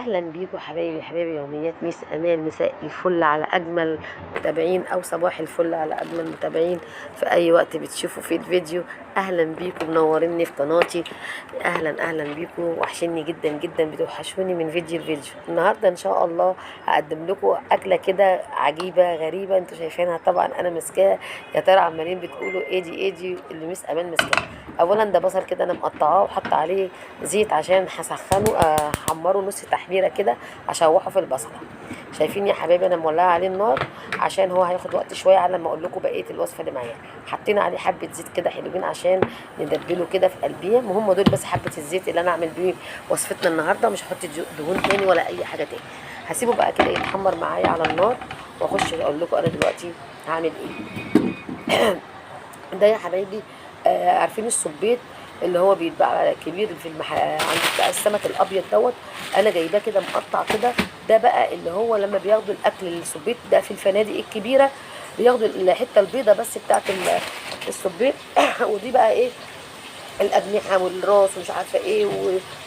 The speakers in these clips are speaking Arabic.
اهلا بيكم حبايبي يوميات ميس امان. مساء الفل على اجمل متابعين، او صباح الفل على اجمل متابعين في اي وقت بتشوفوا فيه الفيديو. اهلا بيكم، منوريني في قناتي. اهلا بيكم، وحشني جدا جدا، بتوحشوني من فيديو لفيديو. النهارده ان شاء الله هقدم لكم اكله كده عجيبه غريبه انتوا شايفينها طبعا انا ماسكاها. يا ترى عمالين بتقولوا ايه دي اللي ميس امان ماسكاها؟ اولا ده بصل كده انا مقطعاه وحاطه عليه زيت عشان هسخنه، احمره نص تحميره كده، اشوحه في البصله. شايفين يا حبايبي انا مولعه عليه النار عشان هو هياخد وقت شويه على ما اقول لكم بقيه الوصفه اللي معايا. حطينا عليه حبه زيت كده حلوين عشان ندبله كده في قلبيه، وهم دول بس حبه الزيت اللي انا اعمل بيه وصفتنا النهارده. مش هحط دهون تاني ولا اي حاجه تاني. هسيبه بقى كده يتحمر معايا على النار، واخش اقول لكم انا دلوقتي هعمل ايه. ده يا حبايبي عارفين السبيط اللي هو بيتباع كبير في عند بتاع السمك الابيض دوت. انا جايباه كده مقطع كده. ده بقى اللي هو لما بياخدوا الاكل السبيط ده في الفنادق الكبيره، بياخدوا الحته البيضه بس بتاعت السبيط. ودي بقى ايه، الاجنحه والراس ومش عارفه ايه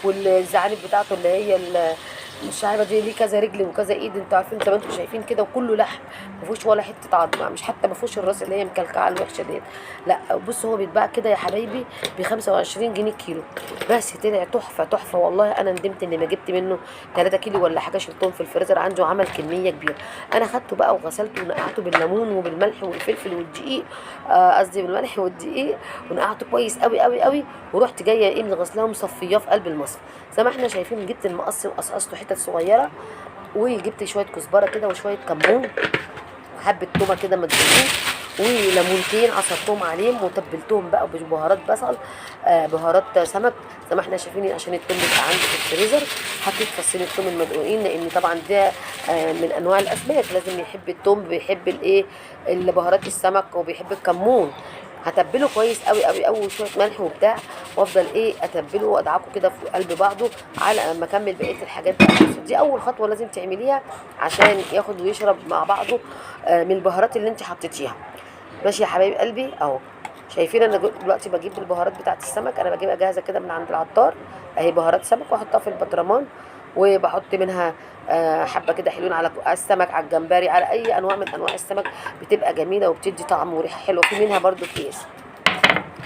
والزعانف بتاعته اللي هي مش عارفه دي ليه كذا رجل وكذا ايد. انتوا عارفين زي ما انتوا شايفين كده، وكله لحم، ما فيهوش ولا حته عظم، مش حتى ما فيهوش الراس اللي هي مكلكعه الوحشه ديت. لا بص، هو بيتباع كده يا حبايبي ب 25 جنيه كيلو. بس طلع تحفه والله. انا ندمت اني ما جبت منه 3 كيلو ولا حاجه، شلتهم في الفريزر عندي وعمل كميه كبيره. انا خدته بقى وغسلته ونقعته بالليمون وبالملح والفلفل والدقيق، قصدي بالملح والدقيق، ونقعته كويس قوي قوي قوي. ورحت جايه ايه من غسلها ومصفياه في قلب المصفى زي ما احنا شايفين. جبت المقص وقصقصته حتت صغيره، وجبت شويه كزبره كده وشويه كمون وحبه تومه كده مدبوسين، وليمونتين عصرتهم عليهم، وتبلتهم بقى ببهارات بصل، بهارات سمك زي ما احنا شايفين عشان التوم يبقى عندي في الفريزر. حطيت فصين التوم المدقوقين لان طبعا ده من انواع الاسماك لازم يحب التوم، بيحب الايه البهارات السمك، وبيحب الكمون. هتبله كويس قوي قوي قوي وشويه ملح وبتاع، وافضل ايه اتبله وادعكه كده في قلب بعضه على ما اكمل بقيه الحاجات بتاعته. دي اول خطوه لازم تعمليها عشان ياخد ويشرب مع بعضه من البهارات اللي انت حطيتيها. ماشي يا حبايب قلبي اهو. شايفين انا دلوقتي بجيب البهارات بتاعه السمك، انا بجيبها جاهزه كده من عند العطار اهي، بهارات سمك، واحطها في البطرمان، وبحط منها حبه كده حلوين على السمك، على الجمبري، على اي انواع من انواع السمك، بتبقى جميله وبتدي طعم وريحه حلوه. في منها برده كيس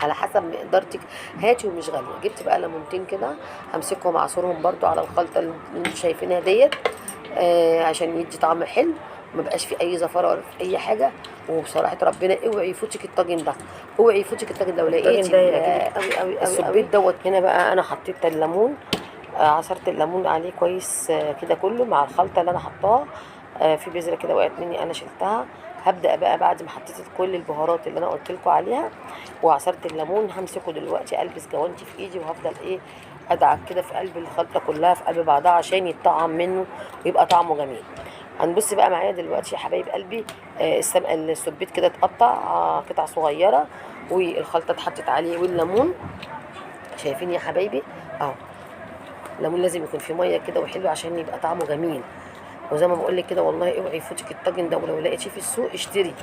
على حسب مقدرتك هاتي، ومش غاليه. جبت بقى ليمونتين كده همسكهم اعصرهم برده على الخلطه اللي انتوا شايفينها ديت، عشان يدي طعم حلو، ما بقاش في اي زفاره ولا في اي حاجه. وبصراحه ربنا اوعي يفوتك الطاجن ده، اوعي يفوتك الطاجن ده. ولقيت السبيت دوت هنا بقى انا حطيت الليمون، عصرت الليمون عليه كويس كده كله مع الخلطه اللي انا حطاها. في بذره كده وقعت مني انا شلتها. هبدا بقى بعد ما حطيت كل البهارات اللي انا قلت لكم عليها وعصرت الليمون، همسكه دلوقتي البس جوانتي في ايدي، وهفضل ايه ادعك كده في قلب الخلطه كلها في قلب بعضها عشان يتطعم منه ويبقى طعمه جميل. هنبص بقى معايا دلوقتي يا حبايب قلبي، السبيت كده اتقطع قطع صغيره، والخلطه اتحطت عليه والليمون. شايفين يا حبايبي اهو، الليمون لازم يكون فيه ميه كده وحلو عشان يبقى طعمه جميل. وزي ما بقول لك كده والله اوعي يفوتك الطاجن ده، ولو لقيتيه في السوق اشتري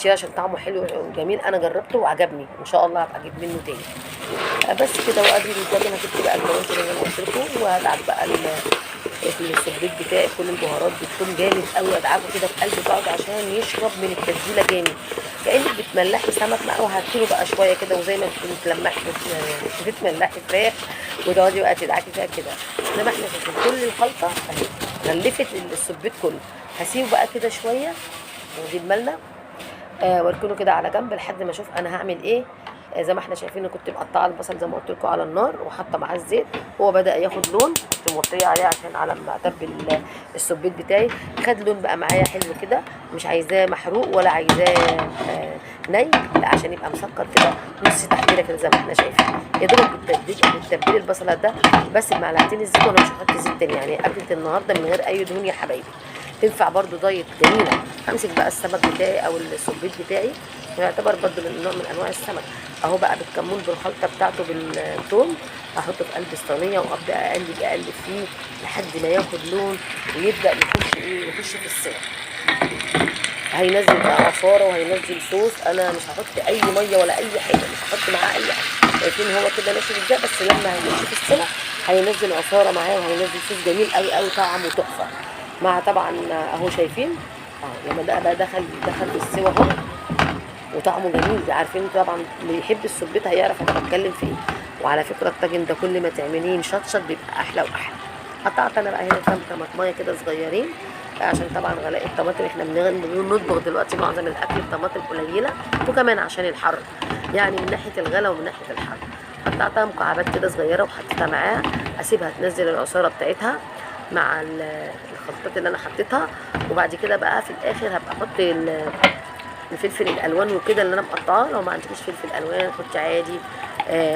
عشان طعمه حلو وجميل. انا جربته وعجبني، ان شاء الله هبقى اجيب منه تاني. بس كده وادي الطاجن. هجيب بقى الجوانتي زي ما قلت لكم، وهدعك بقى السبيت بتاعي كل البهارات بتكون جامد قوي، ادعكه كده في قلب بعض عشان يشرب من التتبيله جامد، كانك بتملحي سمك بقى، وهتكيله بقى شويه كده، وزي ما بتملحي فراخ وتقعدي بقى تدعكي فيها كده. انما احنا شايفين كل الخلطه اهي غلفت السبيت كله. هسيبه بقى كده شويه ونجيب ملنا واركنه كده على جنب لحد ما اشوف انا هعمل ايه. زي ما احنا شايفين كنت مقطعه البصل زي ما قلت لكم على النار، وحاطه معاه الزيت، هو بدا ياخد لون، كنت موطيه عليه عشان على ما اتبل السبيت بتاعي. خد لون بقى معايا حلو كده، مش عايزاه محروق ولا عايزاه ني، لا عشان يبقى مسكر كده نص تحميره كده زي ما احنا شايفين. يا دوبك بتتبلي البصله ده بس بمعلقتين الزيت، وانا مش هحط زيت تاني. يعني اكله النهارده من غير اي دهون يا حبايبي، تنفع برده دايت جميله. همسك بقى السمك بتاعي او السبيت بتاعي، ويعتبر برده من نوع من انواع السمك اهو، بقى بالكمون بالخلطه بتاعته بالثوم، هحطه في قلب الصينيه وابدا اقلب فيه لحد ما ياخد لون ويبدا يخش في السوا. هينزل بقى عصاره وهينزل صوص. انا مش هحط اي ميه ولا اي حاجه، مش هحط معاه اي حاجه. شايفين هو كده ناشف ازاي؟ بس لما هيخش في السوا هينزل عصاره معاه وهينزل صوص جميل قوي قوي طعمه تحفه. مع طبعا اهو شايفين لما ده بقى دخل في السوا اهو وطعمه جميل. عارفين طبعا اللي يحب السبيت هيعرف انا بتكلم في ايه. وعلى فكره الطاجن ده كل ما تعمليه مشطشط بيبقى احلى واحلى. قطعت انا بقى هنا كام طماطمايه كده صغيرين عشان طبعا غلاء الطماطم. احنا بنطبخ دلوقتي معظم الاكل بطماطم قليله، وكمان عشان الحر يعني من ناحيه الغلا ومن ناحيه الحر. قطعتها مكعبات كده صغيره وحطيتها معاها، اسيبها تنزل العصاره بتاعتها مع الخلطات اللي انا حطيتها. وبعد كده بقى في الاخر هبقى احط الفلفل الالوان وكده اللي انا مقطعاه. لو ما عندكيش فلفل الوان حطي عادي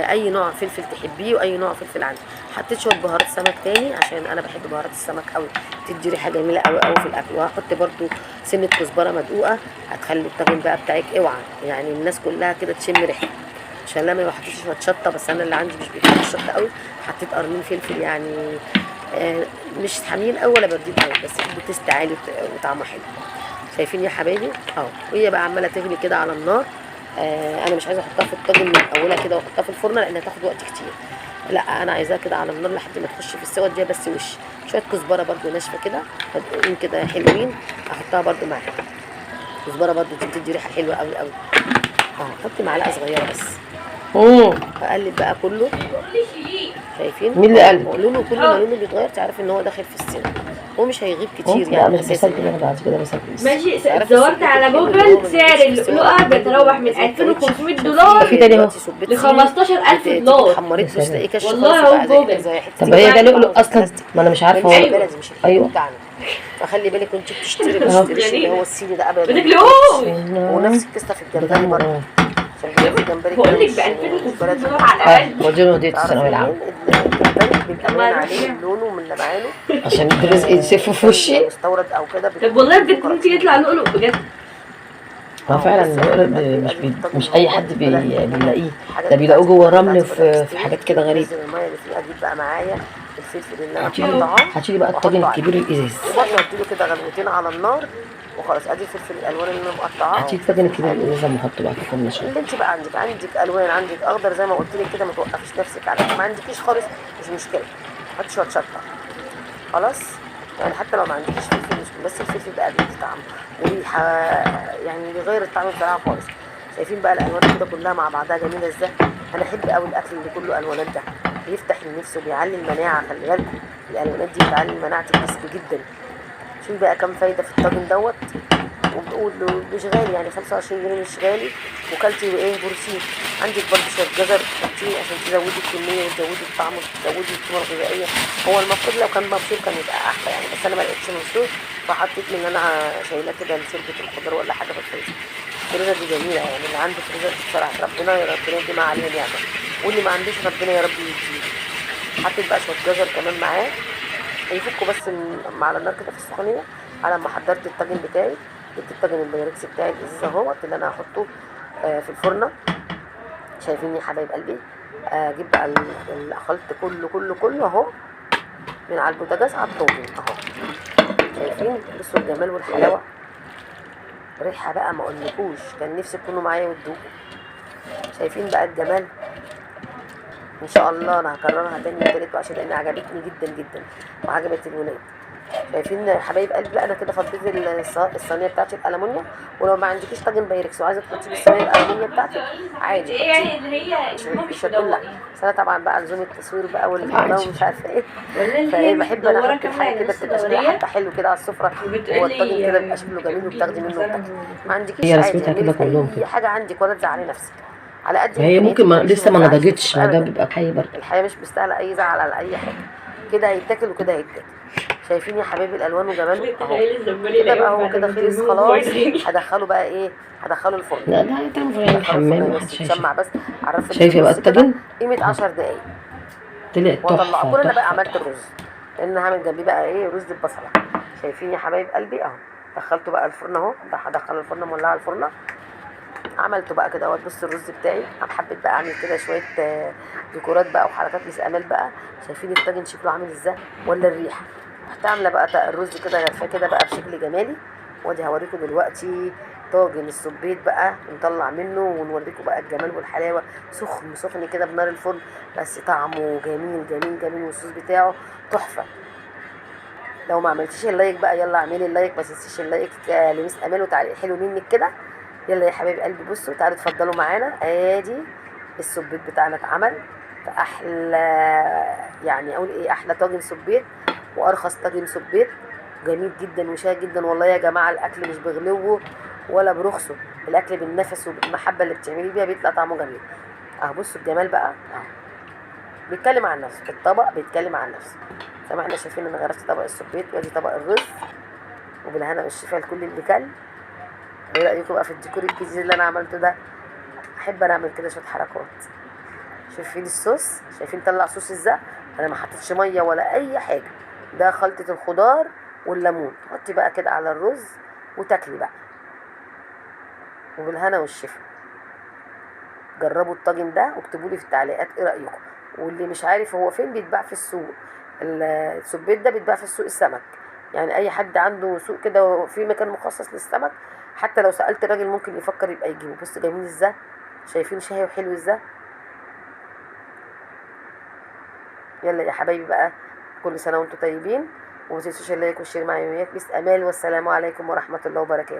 اي نوع فلفل تحبيه واي نوع فلفل عندك. حطيت شويه بهارات سمك تاني عشان انا بحب بهارات السمك قوي، تدي ريحه جميله قوي قوي في الاكل. وهحط برده سنه كزبره مدقوقه هتخلي الطاجن بقى بتاعك اوعى يعني الناس كلها كده تشم ريحته. عشان لما ما حطيتش شويه شطه، بس انا اللي عندي مش بيحب الشطه قوي، حطيت قرنين فلفل يعني مش حامين قوي ولا باردين قوي، بس بتست عالي وطعمه حلو. شايفين يا حبايبي وهي بقى عماله تغلي كده على النار. انا مش عايزه احطها في الطاجن من اولها كده واحطها في الفرن لانها تاخد وقت كتير. لا انا عايزاها كده على النار لحد ما تخش في السوا دي بس وش. شويه كزبره برده ناشفه كده مدقوقين كده حلوين احطها برده معاها. كزبره برده بتدي ريحه حلوه قوي قوي. حطي معلقه صغيره بس. اقلب بقى كله. شايفين مين اللي قال لونه؟ كل ما لونه بيتغير تعرف ان هو داخل في السن. هو مش هيغيب كتير يعني اساسا. انا بعد كده بسجل ماشي. دورت على جوجل سعر اللؤلؤه بيتراوح من 2500 دولار في تاني اهو ل 15000 دولار. حمرت مش تلاقيه كشف والله اهو جوجل. طب هي ده لؤلؤ اصلا؟ ما انا مش عارفه. هو بلدي مش الحلو بتاعنا. فخلي بالك وانت بتشتري ما تشتريش اللي هو الصيني ده ابدا. ونفس القصه في الجمبري برضه. بقول لك ب 2500 دولار على الاقل. وديله هديه الثانويه العامه. الجمبري بيبقى باين عليه من لونه ومن لمعانه عشان الرزق يسف في وشي. مستورد او كده. طب والله بجد ممكن يطلع لؤلؤ بجد. هو فعلا اللؤلؤ مش اي حد بيلاقيه، ده بيلاقوه جوه الرمل في حاجات كده غريبه. الميه اللي فيها اجيب بقى معايا الفلفل اللي انا مقطعاه. هاتيلي بقى الطاجن الكبير الازاز وبرضه هديله كده غلوتين على النار وخلاص. ادي الفلفل الالوان اللي انا مقطعاه. هاتيلي الطاجن الكبير الازاز لما احطه بقى في الفرن شويه. اللي انت بقى عندك الوان، عندك اخضر زي ما قلت لك كده، ما توقفيش نفسك على ما عندكيش خالص مش مشكله. حطي شويه شطه خلاص يعني. حتى لو ما عندكيش فلفل مش بس الفلفل ده بيدي طعم وريحه يعني بيغير الطعم بتاعها خالص. شايفين بقى الالوان كده كلها مع بعضها جميله ازاي. انا احب قوي الاكل اللي كله الوانات ده، بيفتح النفس وبيعلي المناعه. خلي بالكم الالوانات دي بتعلي مناعه الجسم جدا. شوفي بقى كام فايده في الطاجن دوت. وبقول مش غالي يعني 25 جنيه مش غالي. وكلتي ايه بروتين. عندك برضه شويه جزر تحطيه عشان تزودي الكميه وتزودي الطعم وتزودي القيمه الغذائيه. هو المفروض لو كان مبشور كان يبقى احلى يعني، بس انا ما لقيتش مبشور فحطيت من انا شايلاه كده لشربة الخضار ولا حاجه في الفريزر. الفريزر دي جميله يعني، اللي عنده فريزر بصراحه ربنا يديم عليه نعمه، واللي ما عندوش ربنا يا رب يديه. حطيت بقى شويه جزر كمان معاه هيفكوا بس على النار كده في السخونيه. على ما حضرت الطاجن بتاعي جبت الطاجن البايركس بتاعي الازاز اهوت اللي انا هحطه في الفرنه. شايفين يا حبايب قلبي. اجيب بقى الخلط كله اهو من على البوتاجاز على الطاجن اهو. شايفين بصوا الجمال والحلاوه. ريحه بقى ما اقولكوش، كان نفسي تكونوا معايا وتدوقوا. شايفين بقى الجمال. ان شاء الله انا هكررها تاني وتالت وعشان لان عجبتني جدا جدا وعجبت الولاد. شايفين يا حبايب قلبي بقى انا كده فضيت الصينيه بتاعتي الالومنيوم. ولو ما عندكيش طاجن بايركس وعايزه تحطي الصينيه الالومنيوم بتاعتك عادي يعني اللي هي مش هتقول لا. بس انا طبعا بقى لزوم التصوير بقى والكلام ومش عارفه ايه. فايه بحب انا احط الحاجه كده بتبقى شكلها حتى حلو كده على السفره. هو الطاجن كده بيبقى شكله جميل وبتاخدي منه وبتاكلي. ما عندكيش عادي اي حاجه عندك ولا تزعلي نفسك على قد هي ممكن لسه ما نضجتش. ما ده بيبقى حي برضه. الحياه مش مستاهله اي زعل على اي حاجه. كده هيتاكل وكده هيتاكل. شايفين يا حبايبي الالوان وجماله اهو. كده بقى هو كده خلص خلاص. هدخله بقى ايه؟ هدخله الفرن. لا ده هيتعمل في الحمام محدش هيشمع بس عرف. شايفه بقى الطاجن قيمه 10 دقايق طلع تحفه. كل انا بقى عملت الرز لان هعمل جنبيه بقى ايه رز ببصله. شايفين يا حبايب قلبي اهو. دخلته بقى الفرن اهو. هدخله الفرن مولعه الفرن. عملته بقى كده اهوت. بص الرز بتاعي انا حبيت بقى اعمل كده شويه ديكورات بقى وحركات مس امال بقى. شايفين الطاجن شكله عامل ازاي ولا الريحه. رحت عامله بقى الرز كده غرفاه كده بقى بشكل جمالي. وادي هوريكم دلوقتي طاجن السبيت بقى نطلع منه ونوريكم بقى الجمال والحلاوه، سخن سخن كده بنار الفرن، بس طعمه جميل جميل جميل، والصوص بتاعه تحفه. لو ما عملتيش اللايك بقى يلا اعملي اللايك، ما تنسيش اللايك لميس امال وتعليق حلو منك كده. يلا يا حبايب قلبي بصوا تعالوا اتفضلوا معانا. ادي السبيت بتاعنا اتعمل في احلى، يعني اقول ايه، احلى طاجن سبيت وارخص طاجن سبيت، جميل جدا وشاي جدا. والله يا جماعه الاكل مش بغلوه ولا برخصه، الاكل بالنفس وبالمحبه اللي بتعمليه بيها بيطلع طعمه جميل. اهو بصوا الجمال بقى، اهو بيتكلم عن نفسه، الطبق بيتكلم عن نفسه. زي ما احنا شايفين انا غرفت طبق السبيت، وادي طبق الرز، وبالهنا والشفا لكل اللي كل. ايه رايكم بقى في الديكور الجديد اللي انا عملته ده؟ احب انا اعمل كده شويه حركات. شايفين الصوص؟ شايفين طلع صوص ازاي؟ انا ما حطيتش ميه ولا اي حاجه، ده خلطه الخضار والليمون. حطي بقى كده على الرز وتاكلي بقى، وبالهنا والشفا. جربوا الطاجن ده واكتبوا لي في التعليقات ايه رايكم. واللي مش عارف هو فين بيتباع في السوق، السبيت ده بيتباع في السوق السمك، يعني اي حد عنده سوق كده في مكان مخصص للسمك، حتى لو سالت الراجل ممكن يفكر يبقى يجيبه. بصوا جميل ازاي، شايفين شهي وحلو ازاي. يلا يا حبايبي بقى، كل سنه وانتم طيبين، وما تنسوش اللايك والشير مع يوميات ميس امال، والسلام عليكم ورحمه الله وبركاته.